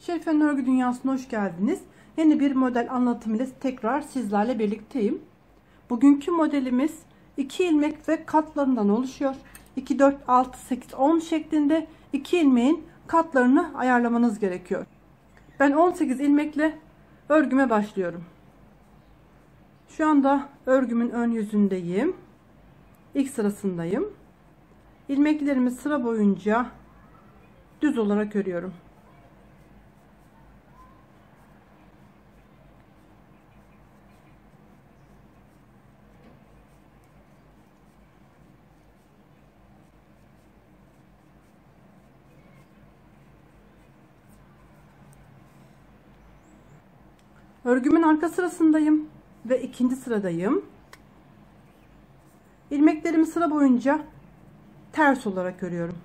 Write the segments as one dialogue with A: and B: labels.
A: Şerife'nin örgü dünyasına hoş geldiniz. Yeni bir model anlatım ile tekrar sizlerle birlikteyim. Bugünkü modelimiz 2 ilmek ve katlarından oluşuyor. 2, 4, 6, 8, 10 şeklinde 2 ilmeğin katlarını ayarlamanız gerekiyor. Ben 18 ilmekle örgüme başlıyorum. Şu anda örgümün ön yüzündeyim. İlk sırasındayım. İlmeklerimi sıra boyunca düz olarak örüyorum. Örgümün arka sırasındayım ve ikinci sıradayım. İlmeklerimi sıra boyunca ters olarak örüyorum.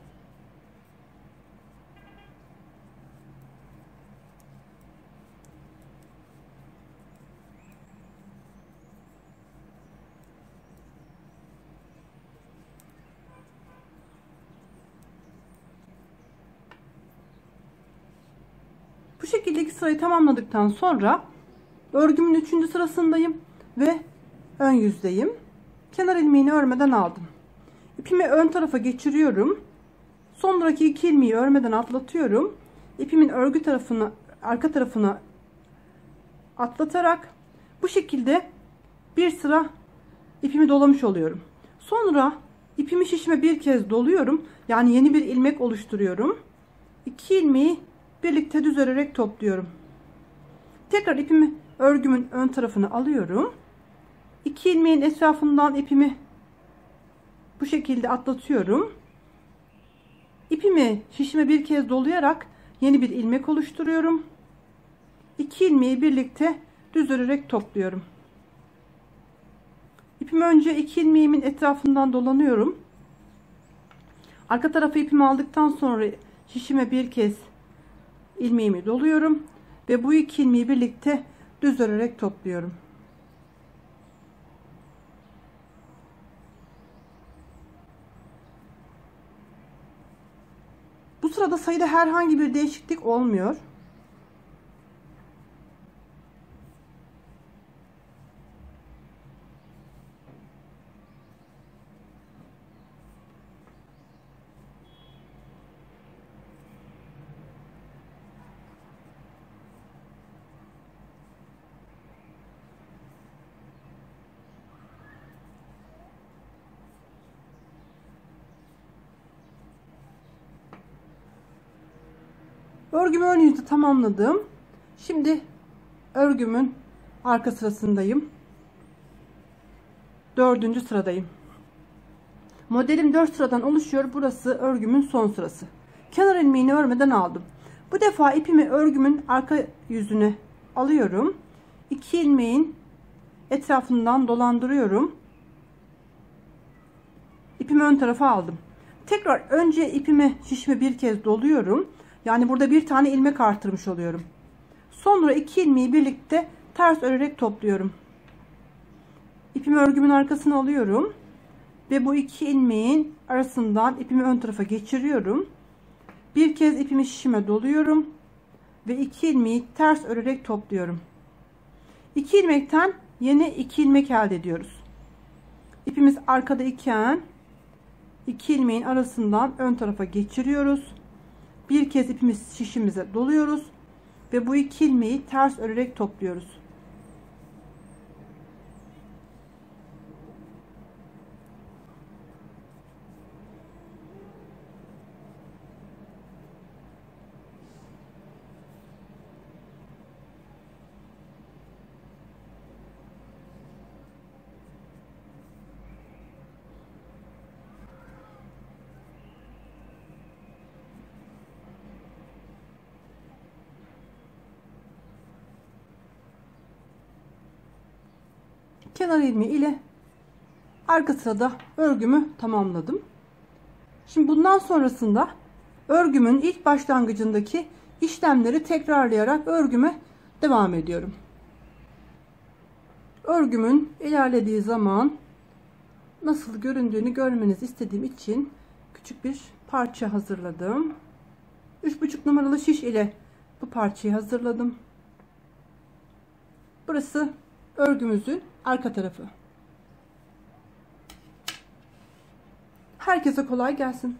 A: Bu şekilde iki sırayı tamamladıktan sonra örgümün 3. sırasındayım ve ön yüzdeyim. Kenar ilmeğini örmeden aldım. İpimi ön tarafa geçiriyorum. Sonraki 2 ilmeği örmeden atlatıyorum. İpimin örgü tarafını, arka tarafına atlatarak bu şekilde bir sıra ipimi dolamış oluyorum. Sonra ipimi şişime bir kez doluyorum. Yani yeni bir ilmek oluşturuyorum. 2 ilmeği birlikte düz örerek topluyorum. Tekrar ipimi örgümün ön tarafına alıyorum. 2 ilmeğin etrafından ipimi bu şekilde atlatıyorum. İpimi şişime bir kez dolayarak yeni bir ilmek oluşturuyorum. 2 ilmeği birlikte düz örerek topluyorum. İpimi önce 2 ilmeğimin etrafından dolanıyorum. Arka tarafa ipimi aldıktan sonra şişime bir kez ilmeğimi doluyorum ve bu 2 ilmeği birlikte düz örerek topluyorum. Bu sırada sayıda herhangi bir değişiklik olmuyor. Örgümü ön yüzde tamamladım. Şimdi örgümün arka sırasındayım. 4. sıradayım. Modelim 4 sıradan oluşuyor. Burası örgümün son sırası. Kenar ilmeğini örmeden aldım. Bu defa ipimi örgümün arka yüzüne alıyorum. 2 ilmeğin etrafından dolandırıyorum. İpimi ön tarafa aldım. Tekrar önce ipimi şişime bir kez doluyorum. Yani burada bir tane ilmek artırmış oluyorum. Sonra 2 ilmeği birlikte ters örerek topluyorum. İpimi örgümün arkasına alıyorum. Ve bu 2 ilmeğin arasından ipimi ön tarafa geçiriyorum. Bir kez ipimi şişime doluyorum. Ve 2 ilmeği ters örerek topluyorum. 2 ilmekten yeni 2 ilmek elde ediyoruz. İpimiz arkada iken 2 ilmeğin arasından ön tarafa geçiriyoruz. Bir kez ipimiz şişimize doluyoruz ve bu 2 ilmeği ters örerek topluyoruz. Kenar ilmeği ile arka sırada örgümü tamamladım. Şimdi bundan sonrasında örgümün ilk başlangıcındaki işlemleri tekrarlayarak örgüme devam ediyorum. Örgümün ilerlediği zaman nasıl göründüğünü görmenizi istediğim için küçük bir parça hazırladım. 3,5 numaralı şiş ile Bu parçayı hazırladım. Burası örgümüzün arka tarafı. Herkese kolay gelsin.